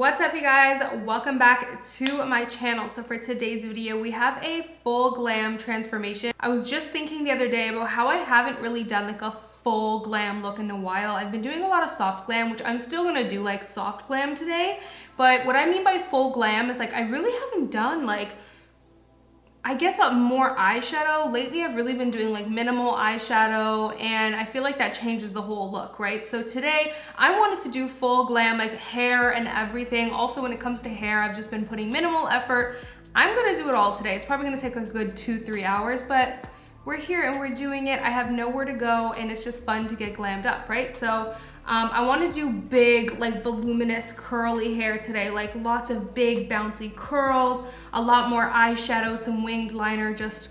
What's up, you guys? Welcome back to my channel. So for today's video, we have a full glam transformation. I was just thinking the other day about how I haven't really done like a full glam look in a while. I've been doing a lot of soft glam, which I'm still gonna do like soft glam today. But what I mean by full glam is like I really haven't done like, I guess more eyeshadow. Lately I've really been doing like minimal eyeshadow, and I feel like that changes the whole look, right? So today I wanted to do full glam, like hair and everything. Also when it comes to hair, I've just been putting minimal effort. I'm gonna do it all today. It's probably gonna take a good 2-3 hours, but we're here and we're doing it. I have nowhere to go and it's just fun to get glammed up, right? So I want to do big, like voluminous curly hair today, like lots of big bouncy curls, a lot more eyeshadow, some winged liner, just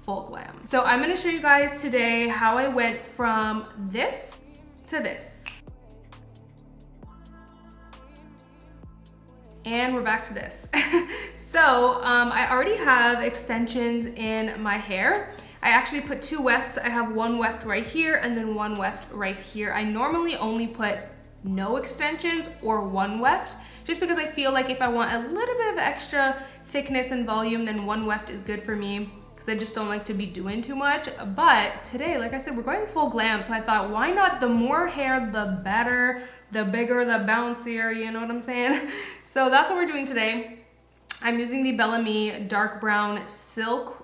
full glam. So I'm going to show you guys today how I went from this to this. And we're back to this. So I already have extensions in my hair. I actually put 2 wefts. I have 1 weft right here and then 1 weft right here. I normally only put no extensions or 1 weft, just because I feel like if I want a little bit of extra thickness and volume, then 1 weft is good for me, because I just don't like to be doing too much. But today, like I said, we're going full glam, so I thought, why not? The more hair, the better, the bigger, the bouncier, you know what I'm saying? So that's what we're doing today. I'm using the Bellamy dark brown silk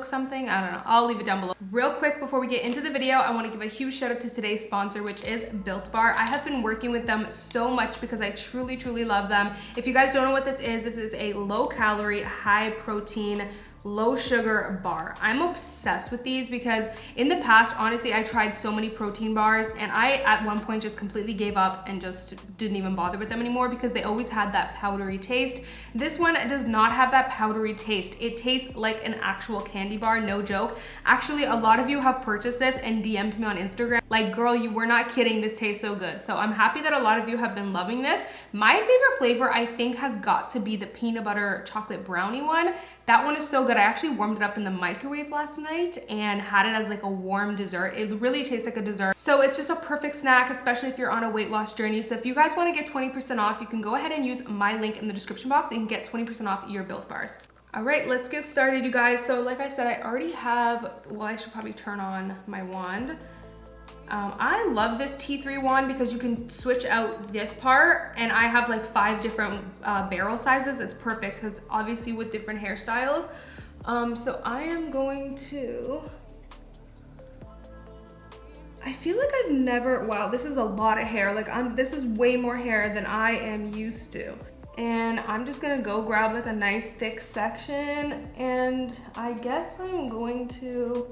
something, I don't know, I'll leave it down below. Real quick before we get into the video, I want to give a huge shout out to today's sponsor, which is Built Bar. I have been working with them so much because I truly love them. If you guys don't know what this is a low calorie, high protein, low sugar bar. I'm obsessed with these because in the past, honestly, I tried so many protein bars and I at one point just completely gave up and just didn't even bother with them anymore because they always had that powdery taste. This one does not have that powdery taste. It tastes like an actual candy bar, no joke. Actually, a lot of you have purchased this and DM'd me on Instagram like, girl, you were not kidding, this tastes so good. So I'm happy that a lot of you have been loving this. My favorite flavor, I think, has got to be the peanut butter chocolate brownie one. That one is so good. I actually warmed it up in the microwave last night and had it as like a warm dessert. It really tastes like a dessert. So it's just a perfect snack, especially if you're on a weight loss journey. So if you guys want to get 20% off, you can go ahead and use my link in the description box and get 20% off your Built Bars. All right, let's get started, you guys. So like I said, I already have, well, I should probably turn on my wand. I love this T3 wand because you can switch out this part, and I have like 5 different barrel sizes. It's perfect because obviously with different hairstyles. So I am going to, I feel like I've never, wow, this is a lot of hair. Like this is way more hair than I am used to. And I'm just gonna go grab like a nice thick section, and I guess I'm going to,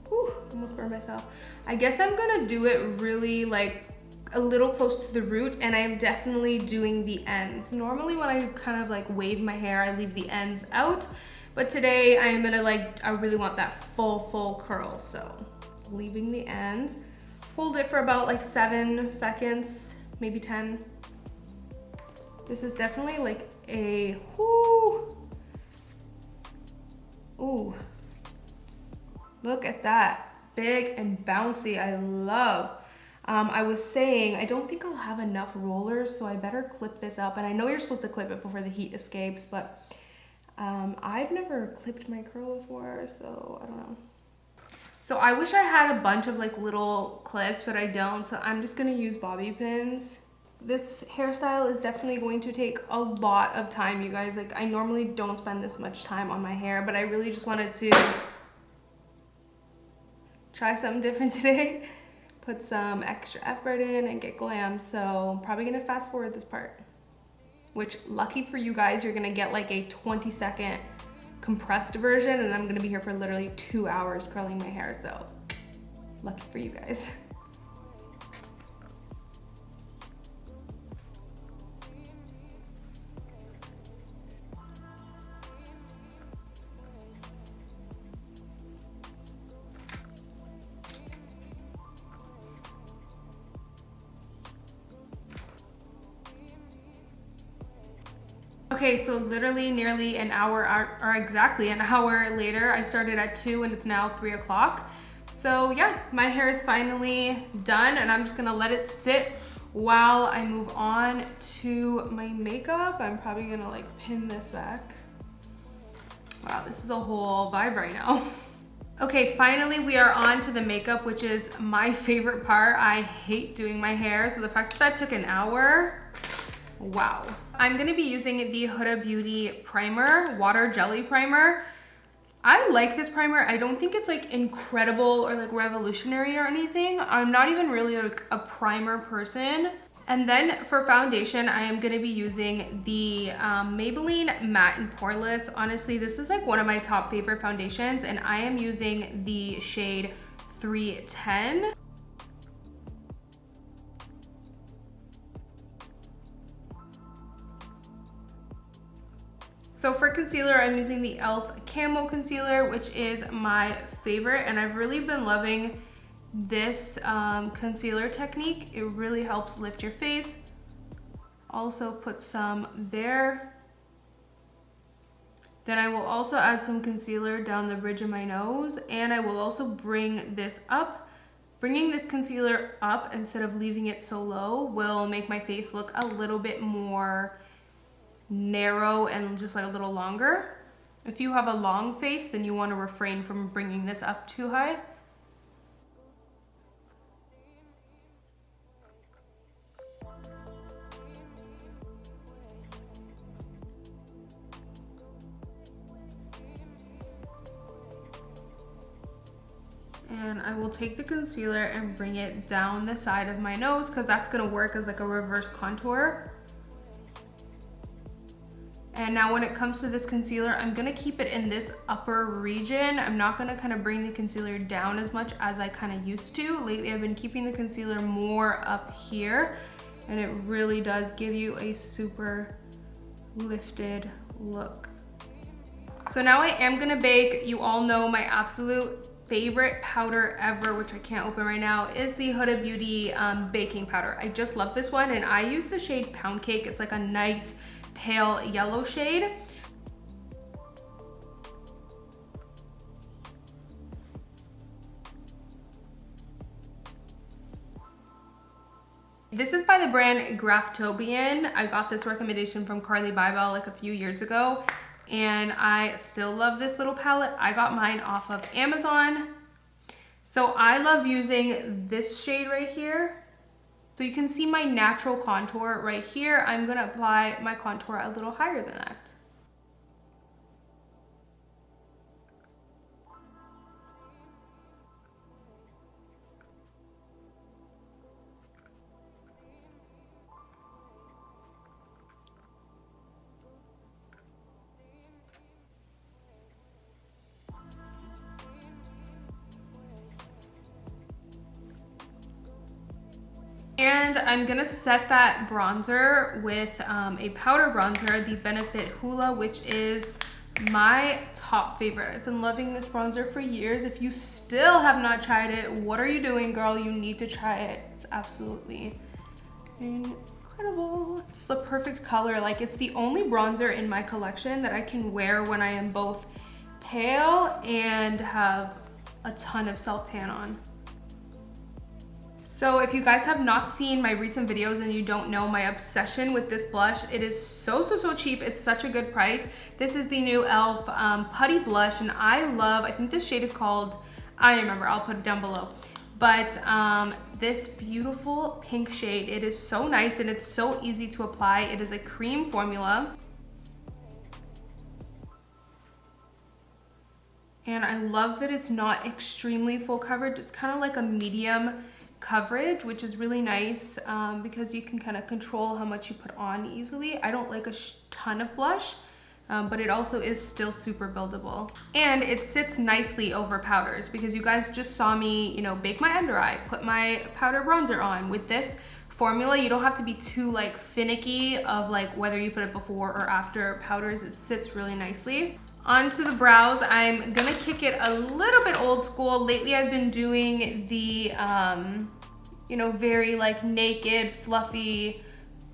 whew, almost burned myself. I guess I'm gonna do it really like a little close to the root, and I'm definitely doing the ends. Normally when I kind of like wave my hair, I leave the ends out, but today I'm gonna like, I really want that full curl, so leaving the ends. Hold it for about like 7 seconds, maybe 10. This is definitely like a, whoo, ooh, look at that. Big and bouncy, I love. I was saying, I don't think I'll have enough rollers, so I better clip this up. And I know you're supposed to clip it before the heat escapes, but I've never clipped my curl before, so I don't know. So I wish I had a bunch of like little clips, but I don't, so I'm just gonna use bobby pins. This hairstyle is definitely going to take a lot of time, you guys. Like I normally don't spend this much time on my hair, but I really just wanted to try something different today, put some extra effort in and get glam. So I'm probably gonna fast forward this part, which lucky for you guys, you're gonna get like a 20-second compressed version, and I'm gonna be here for literally 2 hours curling my hair. So lucky for you guys. Okay, so literally nearly an hour, or exactly an hour later, I started at 2 and it's now 3 o'clock. So yeah, my hair is finally done, and I'm just gonna let it sit while I move on to my makeup. I'm probably gonna like pin this back. Wow, this is a whole vibe right now. Okay, finally we are on to the makeup, which is my favorite part. I hate doing my hair, so the fact that that took an hour, wow. I'm gonna be using the Huda Beauty primer, water jelly primer. I like this primer. I don't think it's like incredible or like revolutionary or anything. I'm not even really like a primer person. And then for foundation, I am gonna be using the Maybelline Matte and Poreless. Honestly, this is like one of my top favorite foundations, and I am using the shade 310. So for concealer, I'm using the e.l.f. Camo Concealer, which is my favorite, and I've really been loving this concealer technique. It really helps lift your face. Also put some there. Then I will also add some concealer down the bridge of my nose, and I will also bring this up. Bringing this concealer up instead of leaving it so low will make my face look a little bit more narrow and just like a little longer. If you have a long face, then you want to refrain from bringing this up too high. And I will take the concealer and bring it down the side of my nose, because that's gonna work as like a reverse contour. And now when it comes to this concealer, I'm gonna keep it in this upper region. I'm not gonna kind of bring the concealer down as much as I kind of used to. Lately, I've been keeping the concealer more up here, and it really does give you a super lifted look. So now I am gonna bake. You all know my absolute favorite powder ever, which I can't open right now, is the Huda Beauty baking powder. I just love this one, and I use the shade Pound Cake. It's like a nice pale yellow shade. This is by the brand Graftobian. I got this recommendation from Carly Bybel like a few years ago, and I still love this little palette. I got mine off of Amazon. So I love using this shade right here. So you can see my natural contour right here. I'm gonna apply my contour a little higher than that. And I'm gonna set that bronzer with a powder bronzer, the Benefit Hula, which is my top favorite. I've been loving this bronzer for years. If you still have not tried it, what are you doing, girl? You need to try it. It's absolutely incredible. It's the perfect color. Like, it's the only bronzer in my collection that I can wear when I am both pale and have a ton of self-tan on. So if you guys have not seen my recent videos and you don't know my obsession with this blush, it is so cheap. It's such a good price. This is the new e.l.f. Putty Blush, and I think this shade is called, I don't remember, I'll put it down below. But this beautiful pink shade, it is so nice and it's so easy to apply. It is a cream formula. And I love that it's not extremely full coverage. It's kind of like a medium coverage, which is really nice because you can kind of control how much you put on easily. I don't like a ton of blush, but it also is still super buildable. And it sits nicely over powders, because you guys just saw me, you know, bake my under eye, put my powder bronzer on. With this formula, you don't have to be too like finicky of like whether you put it before or after powders. It sits really nicely. Onto the brows, I'm gonna kick it a little bit old school. Lately, I've been doing the, you know, very like naked, fluffy,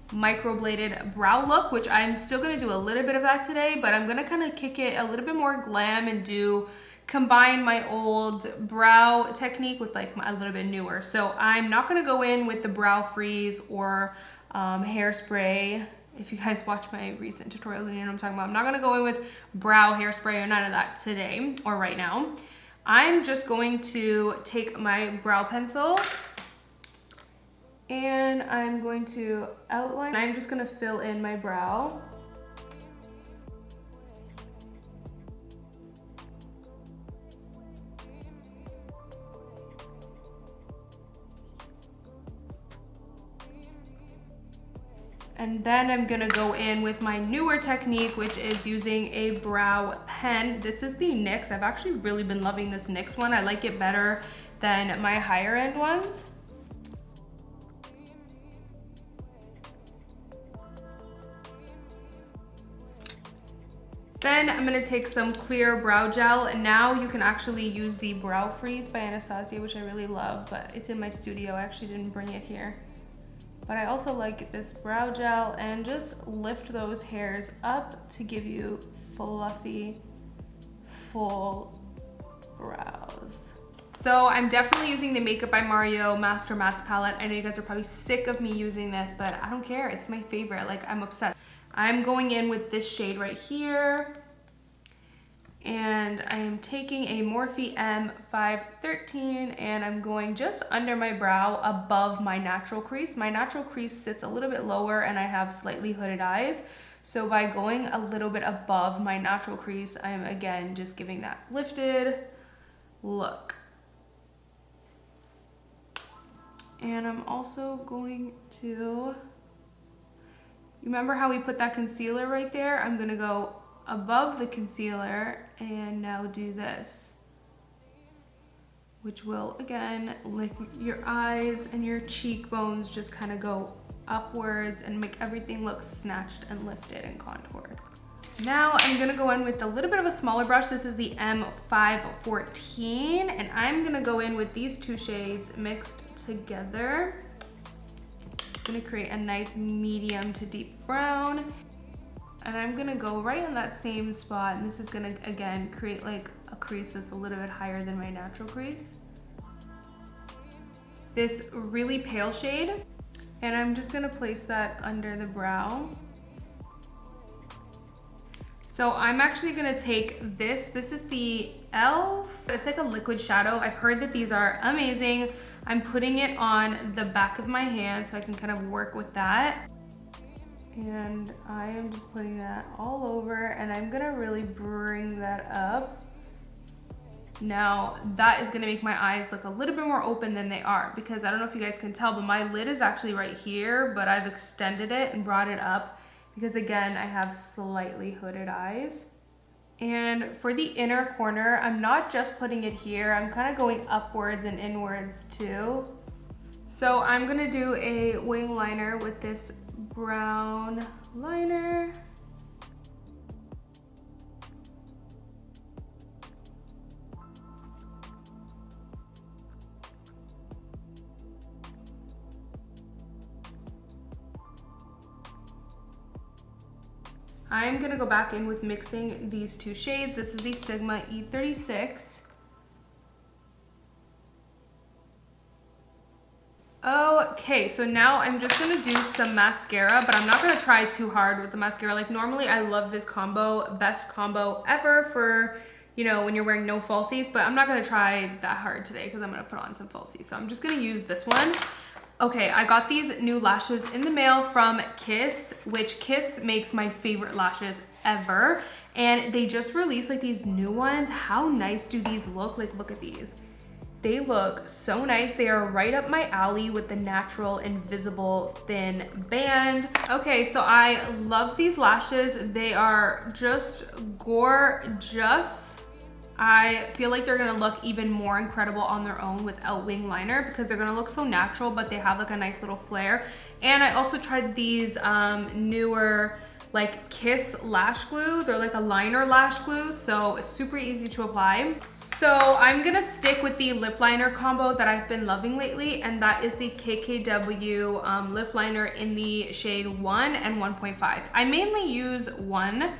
microbladed brow look, which I'm still gonna do a little bit of that today, but I'm gonna kind of kick it a little bit more glam and do combine my old brow technique with like a little bit newer. So I'm not gonna go in with the brow freeze or hairspray. If you guys watch my recent tutorials, you know what I'm talking about. I'm not gonna go in with brow hairspray or none of that today or right now. I'm just going to take my brow pencil and I'm going to outline. I'm just gonna fill in my brow. And then I'm gonna go in with my newer technique, which is using a brow pen. This is the NYX. I've actually really been loving this NYX one. I like it better than my higher end ones. Then I'm gonna take some clear brow gel, and now you can actually use the Brow Freeze by Anastasia, which I really love, but it's in my studio. I actually didn't bring it here. But I also like this brow gel, and just lift those hairs up to give you fluffy, full brows. So I'm definitely using the Makeup by Mario Master Mattes palette. I know you guys are probably sick of me using this, but I don't care. It's my favorite. Like, I'm obsessed. I'm going in with this shade right here. And I am taking a Morphe M513 and I'm going just under my brow above my natural crease. My natural crease sits a little bit lower and I have slightly hooded eyes. So by going a little bit above my natural crease, I am again just giving that lifted look. And I'm also going to, you remember how we put that concealer right there? I'm gonna go above the concealer and now do this, which will again lift your eyes and your cheekbones, just kind of go upwards and make everything look snatched and lifted and contoured. Now I'm gonna go in with a little bit of a smaller brush. This is the M514 and I'm gonna go in with these two shades mixed together. It's gonna create a nice medium to deep brown. And I'm gonna go right on that same spot, and this is gonna, again, create like a crease that's a little bit higher than my natural crease. This really pale shade, and I'm just gonna place that under the brow. So I'm actually gonna take this. This is the e.l.f. It's like a liquid shadow. I've heard that these are amazing. I'm putting it on the back of my hand so I can kind of work with that. And I am just putting that all over, and I'm gonna really bring that up. Now that is gonna make my eyes look a little bit more open than they are, because I don't know if you guys can tell, but my lid is actually right here, but I've extended it and brought it up because again, I have slightly hooded eyes. And for the inner corner, I'm not just putting it here, I'm kind of going upwards and inwards too. So I'm gonna do a wing liner with this brown liner. I'm gonna go back in with mixing these two shades. This is the Sigma E36. Okay, so now I'm just gonna do some mascara, but I'm not gonna try too hard with the mascara. Like normally I love this combo, best combo ever for, you know, when you're wearing no falsies, but I'm not gonna try that hard today because I'm gonna put on some falsies. So I'm just gonna use this one. Okay, I got these new lashes in the mail from Kiss, which Kiss makes my favorite lashes ever. And they just released like these new ones. How nice do these look? Like, look at these. They look so nice. They are right up my alley with the natural invisible thin band. Okay, so I love these lashes. They are just gorgeous. I feel like they're gonna look even more incredible on their own without wing liner because they're gonna look so natural, but they have like a nice little flare. And I also tried these newer like Kiss lash glue. They're like a liner lash glue, so it's super easy to apply. So I'm gonna stick with the lip liner combo that I've been loving lately, and that is the KKW lip liner in the shade 1 and 1.5. I mainly use 1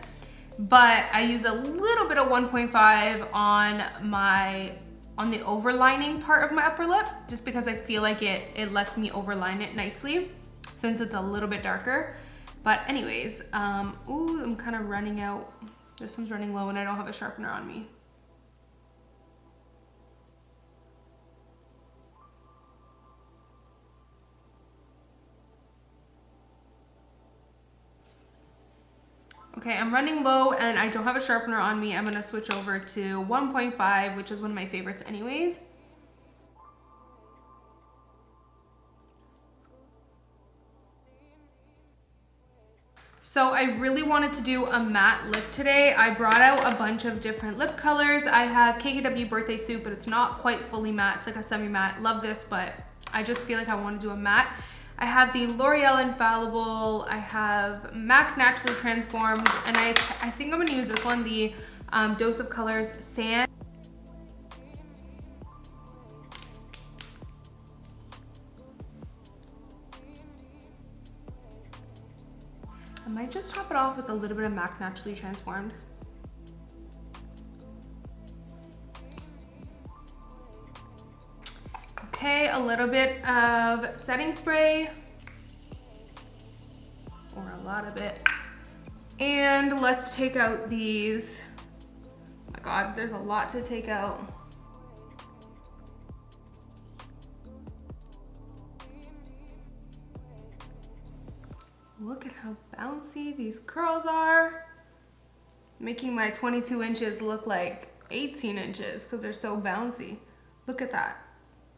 but I use a little bit of 1.5 on the overlining part of my upper lip, just because I feel like it lets me overline it nicely since it's a little bit darker. But anyways, ooh, I'm kind of running out. This one's running low and I don't have a sharpener on me. Okay, I'm running low and I don't have a sharpener on me. I'm gonna switch over to 1.5, which is one of my favorites anyways. So I really wanted to do a matte lip today. I brought out a bunch of different lip colors. I have KKW Birthday Suit, but it's not quite fully matte. It's like a semi-matte. Love this, but I just feel like I want to do a matte. I have the L'Oreal Infallible, I have MAC Naturally Transformed, and I think I'm gonna use this one, the Dose of Colors Sand. I might just top it off with a little bit of MAC Naturally Transformed. Okay, a little bit of setting spray, or a lot of it. And let's take out these. Oh my God, there's a lot to take out. Look at how bouncy these curls are. Making my 22 inches look like 18 inches because they're so bouncy. Look at that.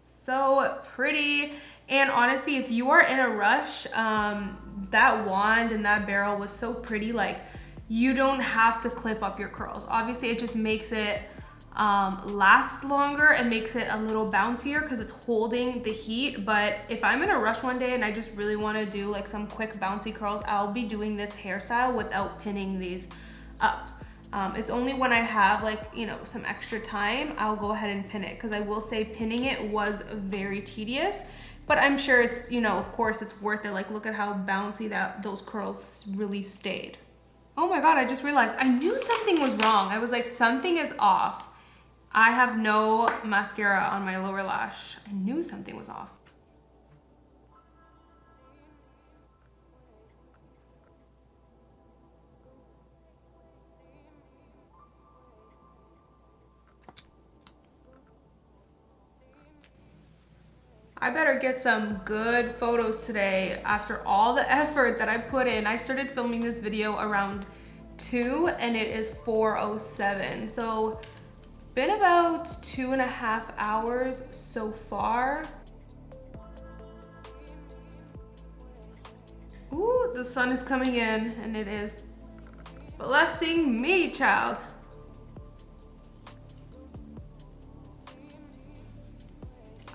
So pretty. And honestly, if you are in a rush, that wand and that barrel was so pretty. Like, you don't have to clip up your curls. Obviously, it just makes it last longer and makes it a little bouncier because it's holding the heat. But if I'm in a rush one day and I just really want to do like some quick bouncy curls, I'll be doing this hairstyle without pinning these up. It's only when I have like, you know, some extra time, I'll go ahead and pin it, because I will say pinning it was very tedious, but I'm sure it's, you know, of course it's worth it. Like, look at how bouncy those curls really stayed. Oh my God, I just realized I knew something was wrong. I was like, something is off. I have no mascara on my lower lash. I knew something was off. I better get some good photos today after all the effort that I put in. I started filming this video around 2 and it is 4:07. So been about 2.5 hours so far. Ooh, the sun is coming in and it is blessing me, child.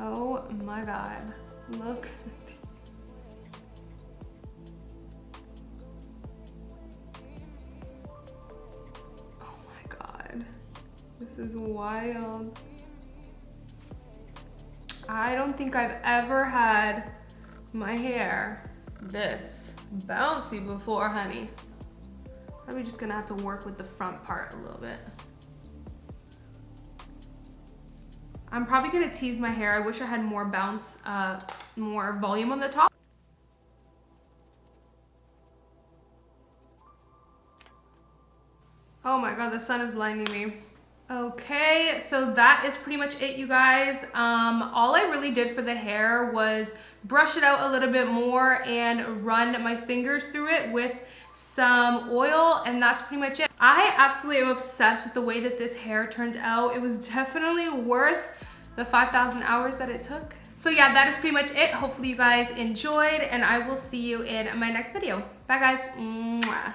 Oh my God, look. Oh my God, this is wild. I don't think I've ever had my hair this bouncy before, honey. Probably just gonna have to work with the front part a little bit. I'm probably gonna tease my hair. I wish I had more bounce, more volume on the top. Oh my God, the sun is blinding me. Okay, so that is pretty much it, you guys. All I really did for the hair was brush it out a little bit more and run my fingers through it with some oil, and that's pretty much it. I absolutely am obsessed with the way that this hair turned out. It was definitely worth the 5,000 hours that it took. So yeah, that is pretty much it. Hopefully you guys enjoyed, and I will see you in my next video. Bye guys. Mwah.